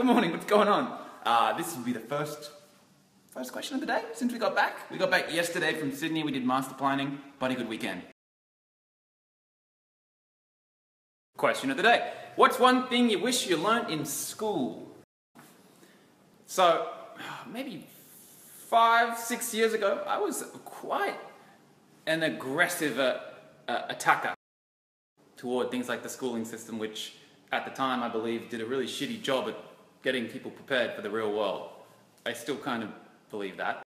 Good morning, what's going on? This will be the first question of the day since we got back. We got back yesterday from Sydney, we did master planning. Bloody good weekend. Question of the day. What's one thing you wish you learnt in school? So, maybe 5-6 years ago, I was quite an aggressive attacker toward things like the schooling system, which at the time I believe did a really shitty job at getting people prepared for the real world. I still kind of believe that.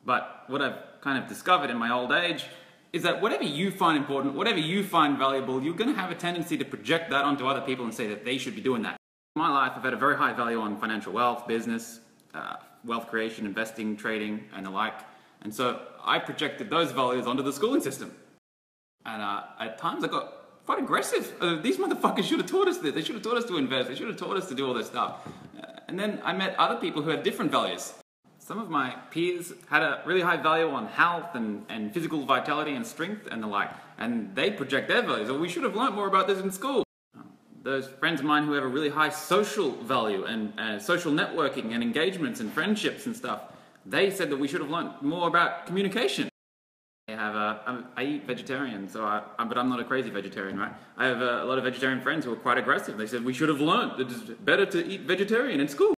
But what I've kind of discovered in my old age is that whatever you find important, whatever you find valuable, you're going to have a tendency to project that onto other people and say that they should be doing that. In my life, I've had a very high value on financial wealth, business, wealth creation, investing, trading, and the like. And so I projected those values onto the schooling system. And at times I got quite aggressive. These motherfuckers should have taught us this. They should have taught us to invest. They should have taught us to do all this stuff. And then I met other people who had different values. Some of my peers had a really high value on health and physical vitality and strength and the like. And they project their values. Well, we should have learnt more about this in school. Those friends of mine who have a really high social value and social networking and engagements and friendships and stuff, they said that we should have learnt more about communication. I eat vegetarian, but I'm not a crazy vegetarian, right? I have a lot of vegetarian friends who are quite aggressive. They said we should have learned that it's better to eat vegetarian in school.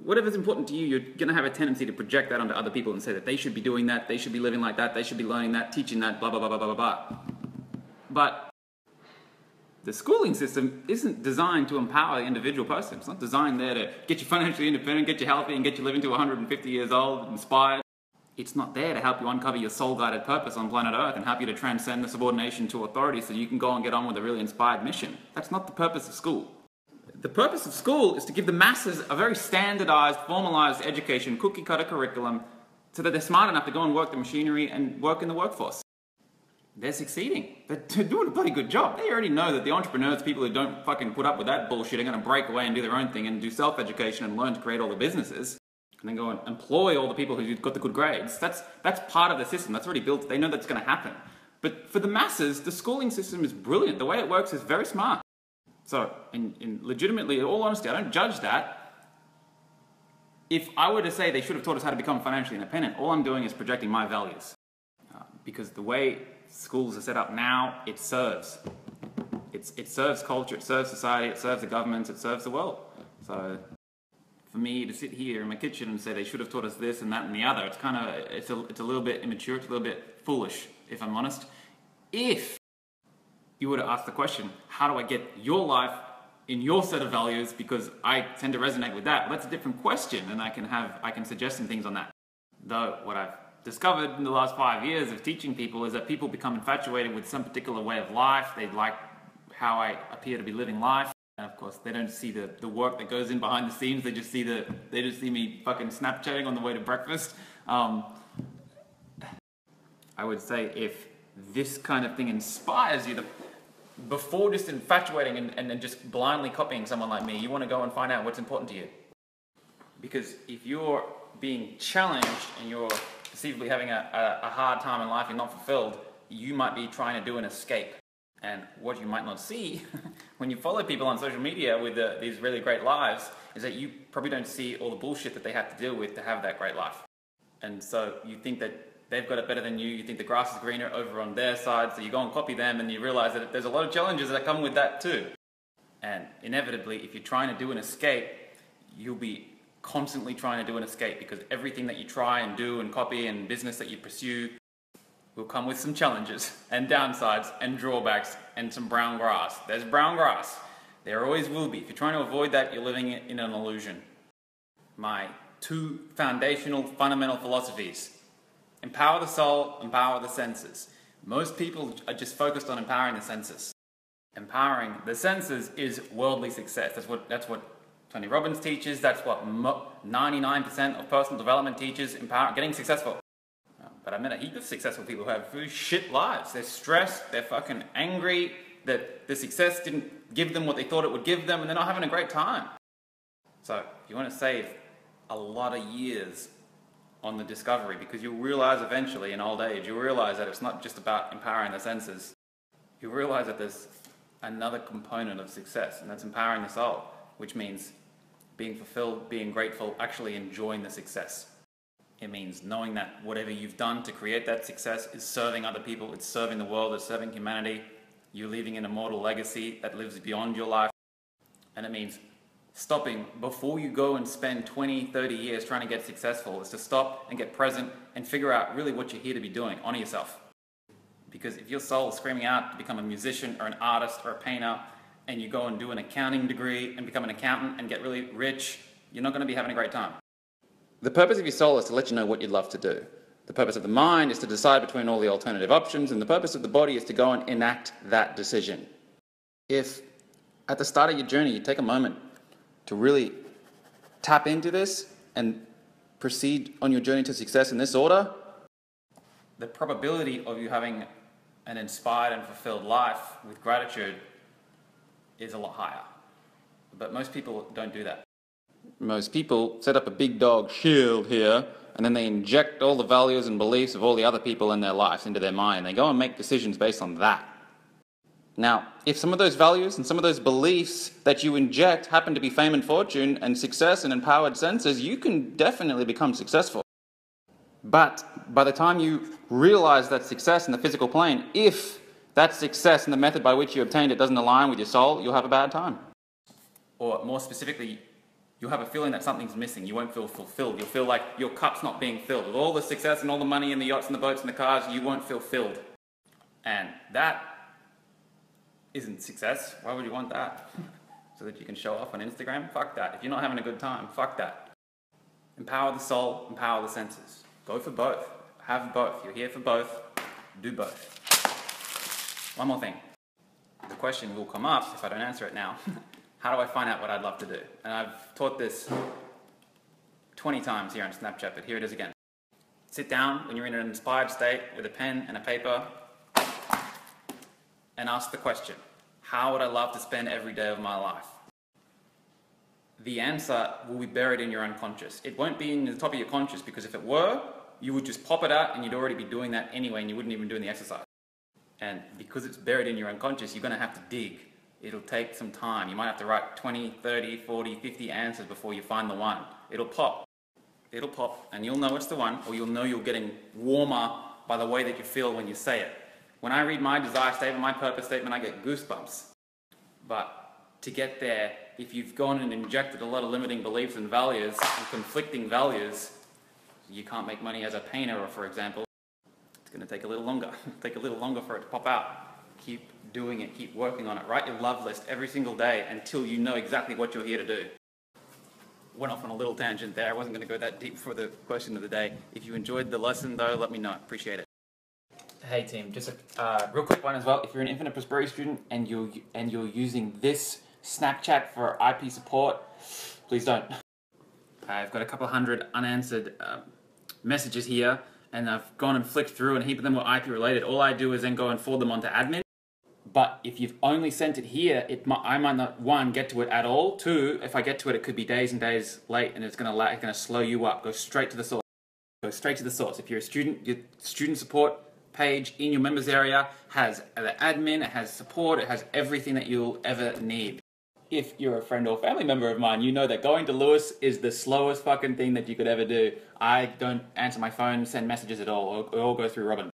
Whatever's important to you, you're going to have a tendency to project that onto other people and say that they should be doing that, they should be living like that, they should be learning that, teaching that, blah, blah, blah, blah, blah, blah. But the schooling system isn't designed to empower the individual person. It's not designed there to get you financially independent, get you healthy, and get you living to 150 years old, inspired. It's not there to help you uncover your soul-guided purpose on planet Earth and help you to transcend the subordination to authority so you can go and get on with a really inspired mission. That's not the purpose of school. The purpose of school is to give the masses a very standardized, formalized education, cookie-cutter curriculum, so that they're smart enough to go and work the machinery and work in the workforce. They're succeeding. They're doing a bloody good job. They already know that the entrepreneurs, people who don't fucking put up with that bullshit, are going to break away and do their own thing and do self-education and learn to create all the businesses. And then go and employ all the people who've got the good grades. That's part of the system. That's already built. They know that's going to happen. But for the masses, the schooling system is brilliant. The way it works is very smart. So, legitimately, in all honesty, I don't judge that. If I were to say they should have taught us how to become financially independent, all I'm doing is projecting my values. Because the way schools are set up now, it serves. It serves culture, it serves society, it serves the governments, it serves the world. So, for me to sit here in my kitchen and say they should have taught us this and that and the other, it's a little bit immature, it's a little bit foolish, if I'm honest. If you were to ask the question, how do I get your life in your set of values because I tend to resonate with that, well, that's a different question, and I can suggest some things on that. Though what I've discovered in the last 5 years of teaching people is that people become infatuated with some particular way of life. They like how I appear to be living life. And of course, they don't see the work that goes in behind the scenes. They just see me fucking Snapchatting on the way to breakfast. I would say if this kind of thing inspires you, before just infatuating and then just blindly copying someone like me, you want to go and find out what's important to you. Because if you're being challenged and you're perceivably having a hard time in life, you're not fulfilled, you might be trying to do an escape. And what you might not see when you follow people on social media with these really great lives is that you probably don't see all the bullshit that they have to deal with to have that great life. And so you think that they've got it better than you think the grass is greener over on their side, so you go and copy them and you realize that there's a lot of challenges that come with that too. And inevitably, if you're trying to do an escape, you'll be constantly trying to do an escape because everything that you try and do and copy and business that you pursue will come with some challenges and downsides and drawbacks and some brown grass. There's brown grass. There always will be. If you're trying to avoid that, you're living in an illusion. My 2 foundational, fundamental philosophies. Empower the soul, empower the senses. Most people are just focused on empowering the senses. Empowering the senses is worldly success. That's what Tony Robbins teaches. That's what 99% of personal development teaches. Getting successful. But I met a heap of successful people who have really shit lives. They're stressed, they're fucking angry that the success didn't give them what they thought it would give them, and they're not having a great time. So, if you want to save a lot of years on the discovery, because you'll realize eventually in old age, you'll realize that it's not just about empowering the senses. You'll realize that there's another component of success, and that's empowering the soul, which means being fulfilled, being grateful, actually enjoying the success. It means knowing that whatever you've done to create that success is serving other people, it's serving the world, it's serving humanity. You're leaving an immortal legacy that lives beyond your life. And it means stopping before you go and spend 20, 30 years trying to get successful, is to stop and get present and figure out really what you're here to be doing. Honor yourself. Because if your soul is screaming out to become a musician or an artist or a painter, and you go and do an accounting degree and become an accountant and get really rich, you're not going to be having a great time. The purpose of your soul is to let you know what you'd love to do. The purpose of the mind is to decide between all the alternative options, and the purpose of the body is to go and enact that decision. If at the start of your journey you take a moment to really tap into this and proceed on your journey to success in this order, the probability of you having an inspired and fulfilled life with gratitude is a lot higher. But most people don't do that. Most people set up a big dog shield here, and then they inject all the values and beliefs of all the other people in their lives into their mind. They go and make decisions based on that. Now, if some of those values and some of those beliefs that you inject happen to be fame and fortune and success and empowered senses, you can definitely become successful. But by the time you realize that success in the physical plane, if that success and the method by which you obtained it doesn't align with your soul, you'll have a bad time. Or more specifically, you'll have a feeling that something's missing. You won't feel fulfilled. You'll feel like your cup's not being filled. With all the success and all the money and the yachts and the boats and the cars, you won't feel filled. And that isn't success. Why would you want that? So that you can show off on Instagram? Fuck that. If you're not having a good time, fuck that. Empower the soul, empower the senses. Go for both. Have both. You're here for both. Do both. One more thing. The question will come up if I don't answer it now. How do I find out what I'd love to do? And I've taught this 20 times here on Snapchat, but here it is again. Sit down when you're in an inspired state with a pen and a paper and ask the question, how would I love to spend every day of my life? The answer will be buried in your unconscious. It won't be in the top of your conscious, because if it were, you would just pop it out and you'd already be doing that anyway and you wouldn't even be doing the exercise. And because it's buried in your unconscious, you're going to have to dig. It'll take some time. You might have to write 20, 30, 40, 50 answers before you find the one. It'll pop. It'll pop and you'll know it's the one, or you'll know you're getting warmer by the way that you feel when you say it. When I read my desire statement, my purpose statement, I get goosebumps. But to get there, if you've gone and injected a lot of limiting beliefs and values and conflicting values, you can't make money as a painter, for example, it's going to take a little longer. Take a little longer for it to pop out. Keep doing it, keep working on it. Write your love list every single day until you know exactly what you're here to do. Went off on a little tangent there. I wasn't going to go that deep for the question of the day. If you enjoyed the lesson though, let me know. Appreciate it. Hey team, just a real quick one as well. If you're an Infinite Prosperity student and you're using this Snapchat for IP support, please don't. I've got a couple hundred unanswered messages here, and I've gone and flicked through, and a heap of them were IP related. All I do is then go and forward them onto admin. But if you've only sent it here, I might not, one, get to it at all. Two, if I get to it, it could be days and days late, and it's going to slow you up. Go straight to the source. Go straight to the source. If you're a student, your student support page in your members area has the admin, it has support, it has everything that you'll ever need. If you're a friend or family member of mine, you know that going to Lewis is the slowest fucking thing that you could ever do. I don't answer my phone, send messages at all. It all goes through Robin.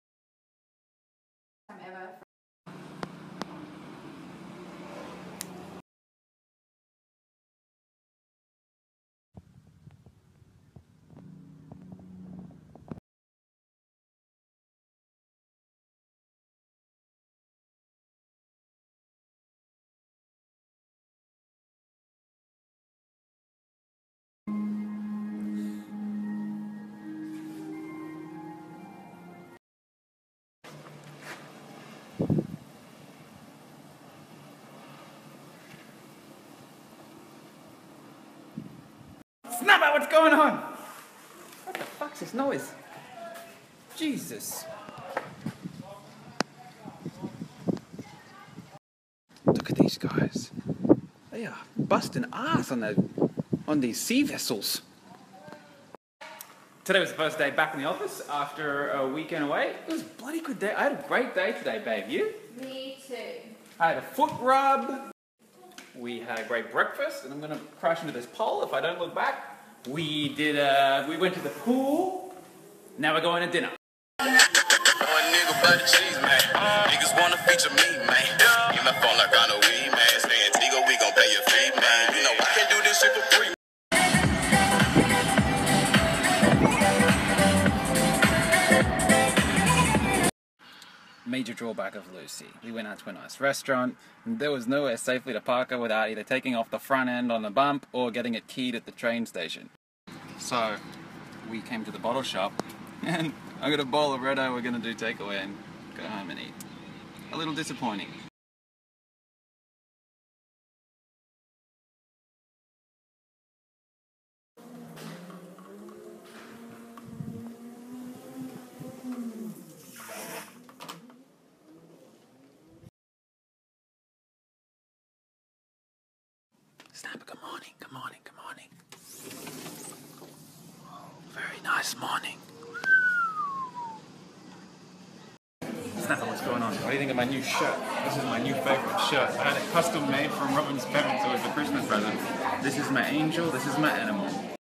Snap out, what's going on? What the fuck's this noise? Jesus. Look at these guys. They are busting ass on these sea vessels. Today was the first day back in the office after a weekend away. It was a bloody good day. I had a great day today, babe. You? Me too. I had a foot rub. We had a great breakfast, and I'm going to crash into this pole if I don't look back. We went to the pool. Now we're going to dinner. Nigga butter cheese, man. Niggas wanna feature me, man. Get my phone like I know we, man. Stay Antigua, we gon' pay your fee, man. You know I can't do this shit for free. Major drawback of Lucy. We went out to a nice restaurant, and there was nowhere safely to park her without either taking off the front end on a bump or getting it keyed at the train station. So, we came to the bottle shop, and I got a bowl of Red-O we're gonna do takeaway and go home and eat. A little disappointing. Snapper, good morning, good morning, good morning. Oh, very nice morning. Snapper, what's going on? What do you think of my new shirt? This is my new favorite shirt. I had it custom made from Robin's parents. It was a Christmas present. This is my angel, this is my animal.